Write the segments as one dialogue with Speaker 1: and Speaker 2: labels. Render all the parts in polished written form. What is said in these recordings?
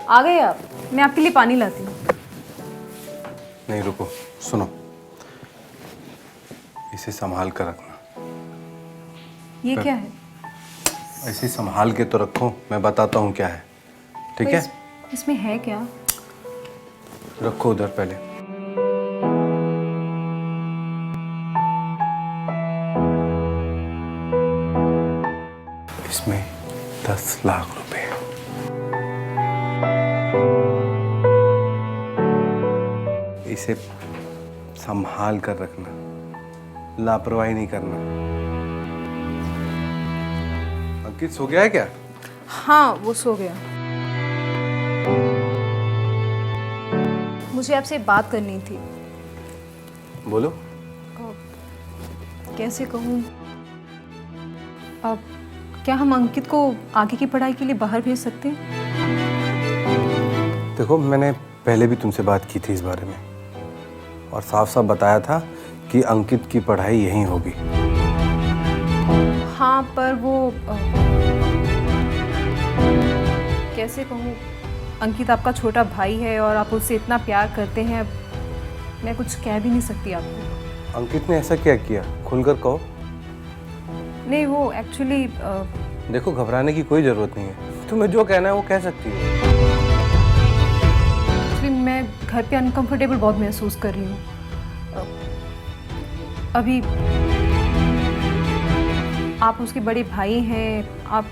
Speaker 1: आ गए आप? मैं आपके लिए पानी लाती हूँ।
Speaker 2: नहीं रुको, सुनो, इसे संभाल कर रखना।
Speaker 1: ये क्या है?
Speaker 2: ऐसे संभाल के तो रखो, मैं बताता हूँ क्या है, ठीक है?
Speaker 1: इसमें है क्या?
Speaker 2: रखो उधर पहले। इसमें 10 लाख रुपए। इसे संभाल कर रखना, लापरवाही नहीं करना। अंकित सो गया है क्या?
Speaker 1: हाँ, वो सो गया। मुझे आपसे बात करनी थी।
Speaker 2: बोलो।
Speaker 1: कैसे कहूँ? अब क्या हम अंकित को आगे की पढ़ाई के लिए बाहर भेज सकते हैं?
Speaker 2: देखो, मैंने पहले भी तुमसे बात की थी इस बारे में और साफ साफ बताया था कि अंकित की पढ़ाई यहीं होगी।
Speaker 1: हाँ, पर वो कैसे कहूँ, अंकित आपका छोटा भाई है और आप उससे इतना प्यार करते हैं, मैं कुछ कह भी नहीं सकती आपको।
Speaker 2: अंकित ने ऐसा क्या किया, खुलकर कहो।
Speaker 1: नहीं, वो एक्चुअली
Speaker 2: देखो, घबराने की कोई ज़रूरत नहीं है, तुम्हें जो कहना है वो कह सकती हो।
Speaker 1: मैं घर पे अनकंफर्टेबल बहुत महसूस कर रही हूँ अभी। आप उसके बड़े भाई हैं, आप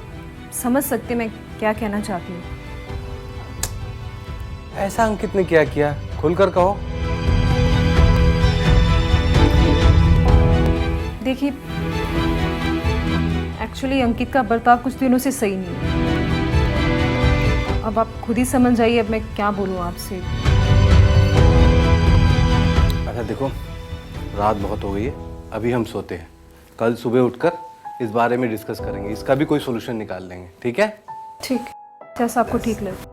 Speaker 1: समझ सकते मैं क्या कहना चाहती हूँ।
Speaker 2: ऐसा अंकित ने क्या किया, खुलकर कहो।
Speaker 1: देखिए, एक्चुअली अंकित का बर्ताव कुछ दिनों से सही नहीं है। अब आप खुद ही समझ जाइए, अब मैं क्या बोलूँ आपसे।
Speaker 2: अच्छा देखो, रात बहुत हो गई है, अभी हम सोते हैं। कल सुबह उठकर इस बारे में डिस्कस करेंगे, इसका भी कोई सोल्यूशन निकाल लेंगे, ठीक है?
Speaker 1: ठीक, जैसा आपको ठीक लगे।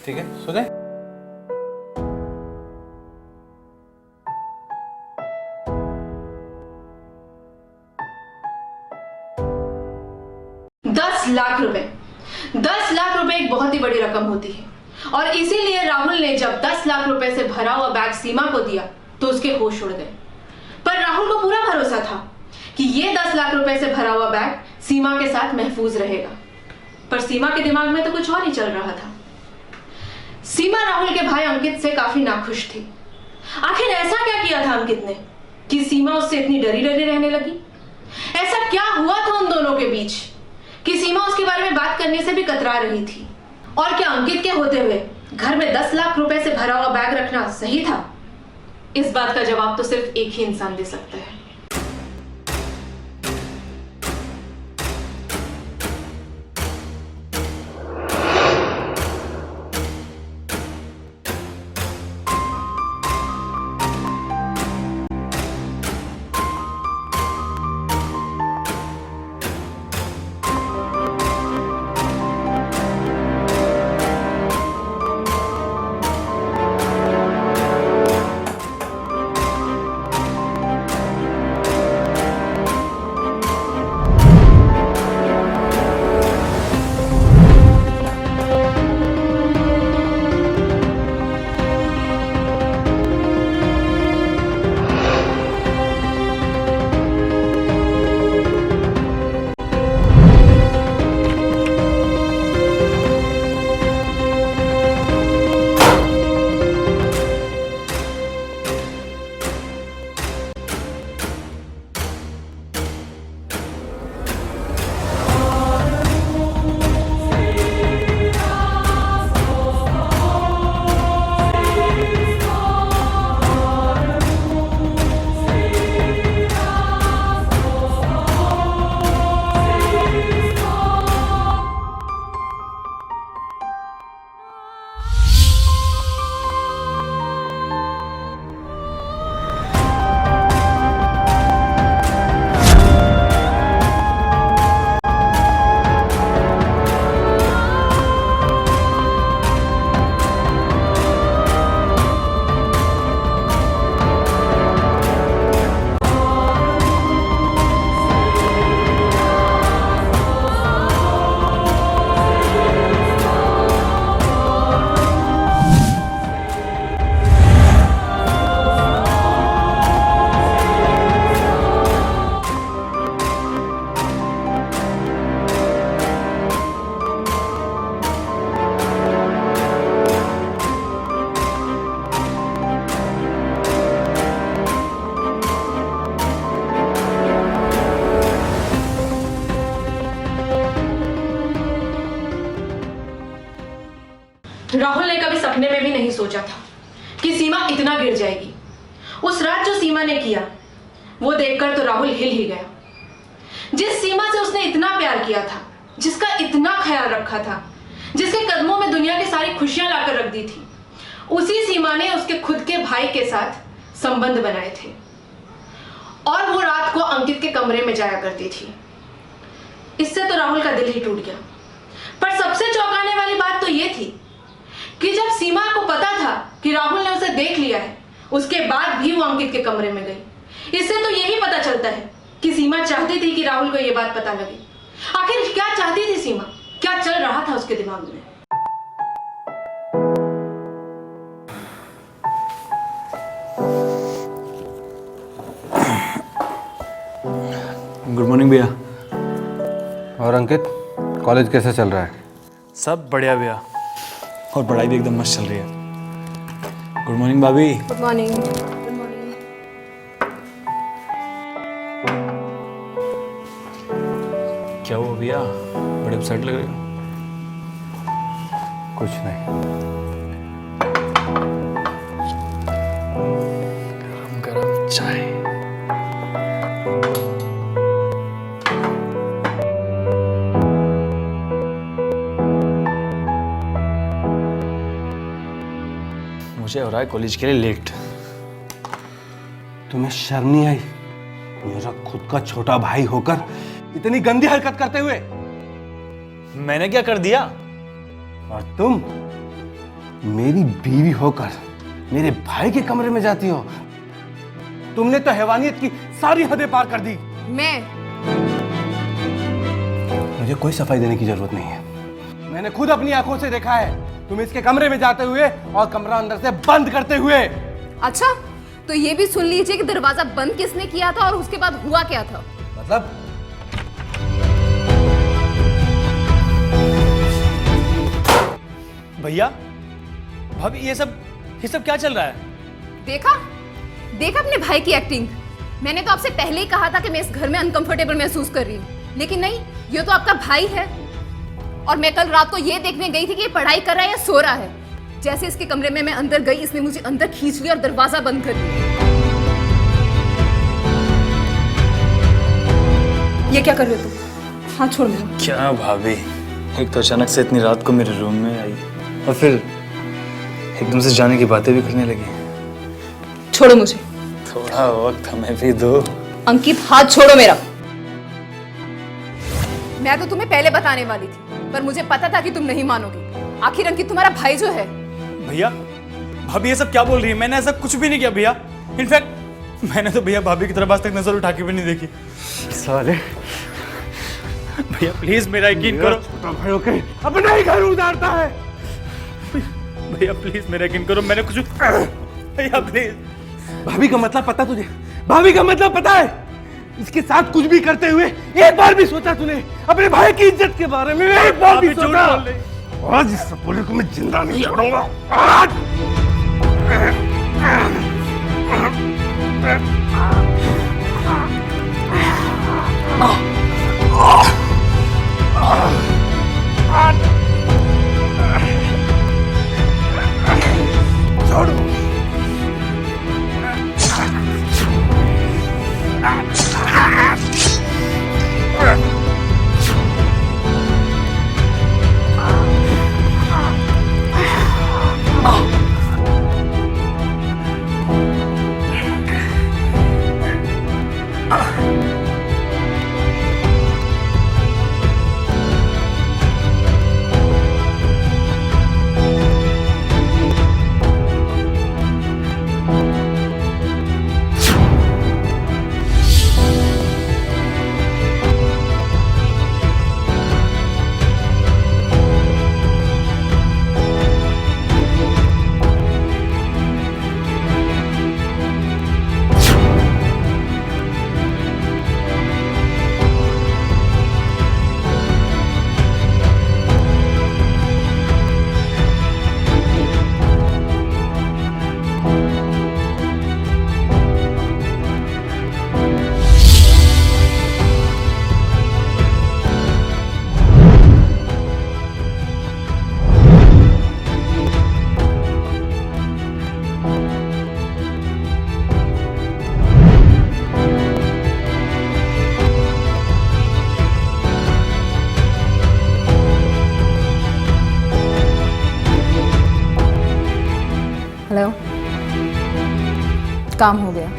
Speaker 2: ठीक है, सो जाए।
Speaker 3: ₹10 लाख। 10 लाख रुपए एक बहुत ही बड़ी रकम होती है और इसीलिए राहुल ने जब 10 लाख रुपए से भरा हुआ बैग सीमा को दिया तो उसके होश उड़ गए। पर राहुल को पूरा भरोसा था कि ये 10 लाख रुपए से भरा हुआ बैग सीमा के साथ महफूज रहेगा, पर सीमा के दिमाग में तो कुछ और ही चल रहा था। सीमा राहुल के भाई अंकित से काफी नाखुश थी। आखिर ऐसा क्या किया था अंकित ने कि सीमा उससे इतनी डरी डरी रहने लगी? ऐसा क्या हुआ था उन दोनों के बीच कि सीमा उसके बारे में बात करने से भी कतरा रही थी? और क्या अंकित के होते हुए घर में 10 लाख रुपए से भरा हुआ बैग रखना सही था? इस बात का जवाब तो सिर्फ एक ही इंसान दे सकता है। नहीं सोचा था कि सीमा इतना गिर जाएगी। उस रात जो सीमा ने किया वो देखकर तो राहुल हिल ही गया। जिस सीमा से उसने इतना प्यार किया था, जिसका इतना ख्याल रखा था, जिसके कदमों में दुनिया की सारी खुशियां लाकर रख दी थी, उसी सीमा ने उसके खुद के भाई के साथ संबंध बनाए थे और वो रात को अंकित के कमरे में जाया करती थी। इससे तो राहुल का दिल ही टूट गया। पर सबसे चौंकाने वाली बात तो ये थी कि जब सीमा को पता था कि राहुल ने उसे देख लिया है, उसके बाद भी वो अंकित के कमरे में गई। इससे तो यही पता चलता है कि सीमा चाहती थी कि राहुल को यह बात पता लगे। आखिर क्या चाहती थी सीमा? क्या चल रहा था उसके दिमाग में?
Speaker 4: गुड मॉर्निंग भैया।
Speaker 2: और अंकित, कॉलेज कैसा चल रहा है?
Speaker 4: सब बढ़िया भैया, और पढ़ाई भी एकदम मस्त चल रही है। गुड मॉर्निंग भाभी।
Speaker 1: Good morning.
Speaker 4: क्या हुआ भैया, बड़े अपसेट लग रहे हो?
Speaker 2: कुछ नहीं।
Speaker 4: गरम गरम चाय। मुझे हो रहा है कॉलेज के लिए लेट।
Speaker 2: तुम्हें शर्म नहीं आई मेरा खुद का छोटा भाई होकर इतनी गंदी हरकत करते हुए?
Speaker 4: मैंने क्या कर दिया?
Speaker 2: और तुम मेरी बीवी होकर मेरे भाई के कमरे में जाती हो? तुमने तो हैवानियत की सारी हदें पार कर दी। मुझे कोई सफाई देने की जरूरत नहीं है। मैंने खुद अपनी आंखों से देखा है तुम इसके कमरे में जाते हुए और कमरा अंदर से बंद करते हुए।
Speaker 1: अच्छा, तो ये भी सुन लीजिए कि दरवाजा बंद किसने किया था और उसके बाद हुआ क्या था।
Speaker 2: मतलब?
Speaker 4: भैया भाभी, ये सब क्या चल रहा है?
Speaker 1: देखा अपने भाई की एक्टिंग। मैंने तो आपसे पहले ही कहा था कि मैं इस घर में अनकंफर्टेबल महसूस कर रही हूँ, लेकिन नहीं, ये तो आपका भाई है। और मैं कल रात को ये देखने गई थी कि ये पढ़ाई कर रहा है या सो रहा है। जैसे इसके कमरे में मैं अंदर गई, इसने मुझे अंदर खींच लिया और दरवाजा बंद कर दिया। ये क्या कर रहे हो तुम? हाथ छोड़ मेरा।
Speaker 4: क्या भाभी, एक तो अचानक से इतनी रात को मेरे रूम में आई और फिर एकदम से जाने की बातें भी करने लगी।
Speaker 1: छोड़ो मुझे।
Speaker 4: थोड़ा वक्त हमें भी दो।
Speaker 1: अंकित, हाथ छोड़ो मेरा। मैं तो तुम्हें पहले बताने वाली थी, पर मुझे पता था कि तुम नहीं मानोगे। आखिर अंकित तुम्हारा भाई जो है।
Speaker 4: भैया भाभी ये सब क्या बोल रही है? मैंने ऐसा कुछ भी नहीं किया भैया। इनफैक्ट मैंने तो भैया भाभी की तरफ आज तक नजर उठा के भी नहीं देखी।
Speaker 2: साले,
Speaker 4: भैया प्लीज मेरा यकीन करो।
Speaker 2: छोटा भाई होके अपना ही घर उजाड़ता है।
Speaker 4: भैया प्लीज मेरा यकीन करो, मैंने कुछ। भैया प्लीज।
Speaker 2: भाभी का मतलब पता तुझे? भाभी का मतलब पता है? इसके साथ कुछ भी करते हुए एक बार भी सोचा तूने अपने भाई की इज्जत के बारे में? एक बार भी सोचा? आज इस सपोले को मैं जिंदा नहीं छोड़ूंगा। आज छोड़ो।
Speaker 1: काम हो गया।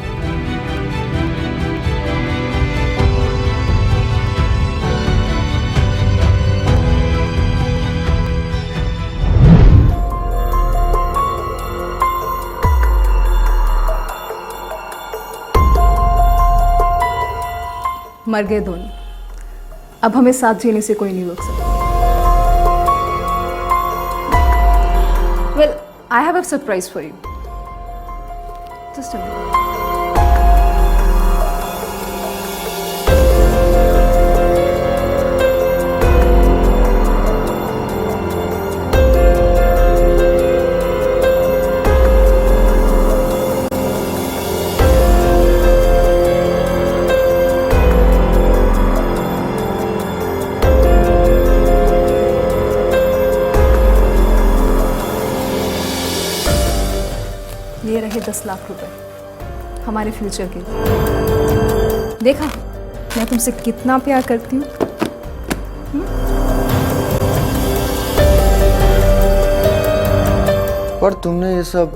Speaker 1: मर गए दोनों, अब हमें साथ जीने से कोई नहीं रोक सकता। Well, I have a surprise for you. Just a minute. ये रहे 10 लाख रुपए हमारे फ्यूचर के लिए। देखा मैं तुमसे कितना प्यार करती हूँ।
Speaker 5: पर तुमने ये सब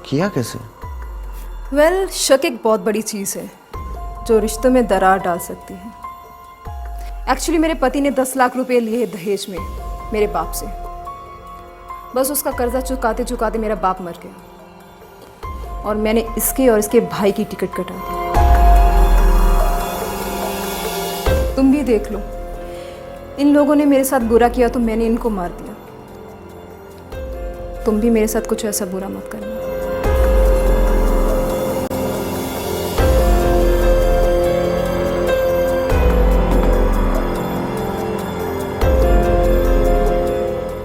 Speaker 5: किया कैसे?
Speaker 1: वेल, शक एक बहुत बड़ी चीज़ है जो रिश्तों में दरार डाल सकती है। एक्चुअली मेरे पति ने 10 लाख रुपए लिए दहेज में मेरे बाप से। बस उसका कर्जा चुकाते चुकाते मेरा बाप मर गया और मैंने इसके और इसके भाई की टिकट कटा दी। तुम भी देख लो, इन लोगों ने मेरे साथ बुरा किया तो मैंने इनको मार दिया। तुम भी मेरे साथ कुछ ऐसा बुरा मत करना।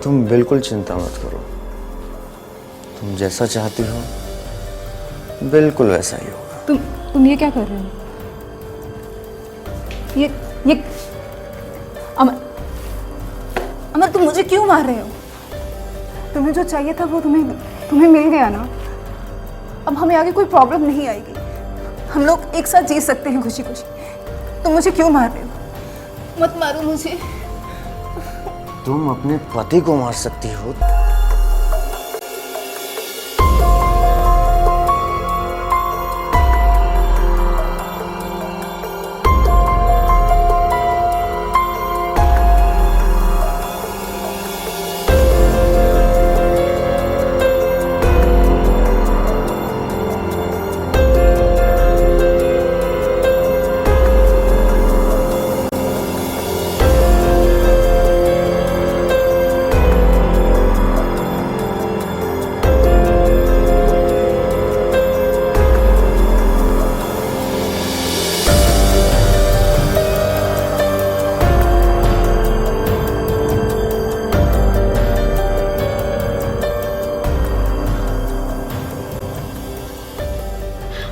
Speaker 5: तुम बिल्कुल चिंता मत करो, तुम जैसा चाहती हो बिल्कुल वैसा ही होगा।
Speaker 1: तुम ये क्या कर रहे हो? ये अमर तुम मुझे क्यों मार रहे हो? तुम्हें जो चाहिए था वो तुम्हें मिल गया ना। अब हमें आगे कोई प्रॉब्लम नहीं आएगी। हम लोग एक साथ जी सकते हैं खुशी खुशी। तुम मुझे क्यों मार रहे हो? मत मारो मुझे।
Speaker 5: तुम अपने पति को मार सकती हो।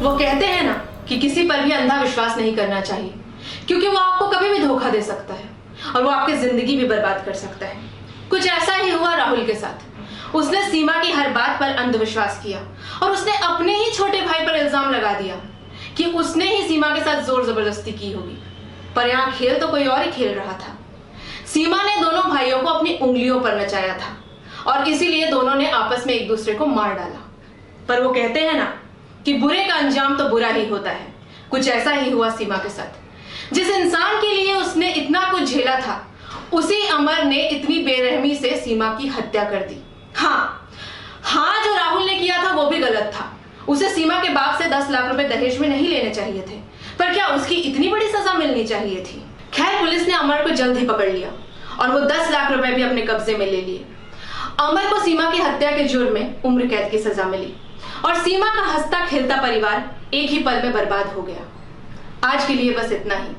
Speaker 3: वो कहते हैं ना कि किसी पर भी अंधा विश्वास नहीं करना चाहिए, क्योंकि वो आपको कभी भी धोखा दे सकता है और वो आपकी जिंदगी भी बर्बाद कर सकता है। कुछ ऐसा ही हुआ राहुल के साथ। उसने सीमा की हर बात पर अंधविश्वास किया और उसने अपने ही छोटे भाई पर इल्जाम लगा दिया कि उसने ही सीमा के साथ जोर जबरदस्ती की होगी। पर यहाँ खेल तो कोई और ही खेल रहा था। सीमा ने दोनों भाइयों को अपनी उंगलियों पर नचाया था और इसीलिए दोनों ने आपस में एक दूसरे को मार डाला। पर वो कहते हैं ना कि बुरे का अंजाम तो बुरा ही होता है। कुछ ऐसा ही हुआ सीमा के साथ। जिस इंसान के लिए उसने इतना कुछ झेला था, उसी अमर ने इतनी बेरहमी से सीमा की हत्या कर दी। हाँ, जो राहुल ने किया था वो भी गलत था। उसे सीमा के बाप से 10 लाख रुपए दहेज में नहीं लेने चाहिए थे, पर क्या उसकी इतनी बड़ी सजा मिलनी चाहिए थी? खैर, पुलिस ने अमर को जल्द ही पकड़ लिया और वो 10 लाख रुपए भी अपने कब्जे में ले लिए। अमर को सीमा की हत्या के जुर्म में उम्र कैद की सजा मिली और सीमा का हंसता खेलता परिवार एक ही पल में बर्बाद हो गया। आज के लिए बस इतना ही।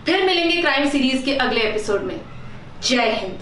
Speaker 3: फिर मिलेंगे क्राइम सीरीज के अगले एपिसोड में। जय हिंद।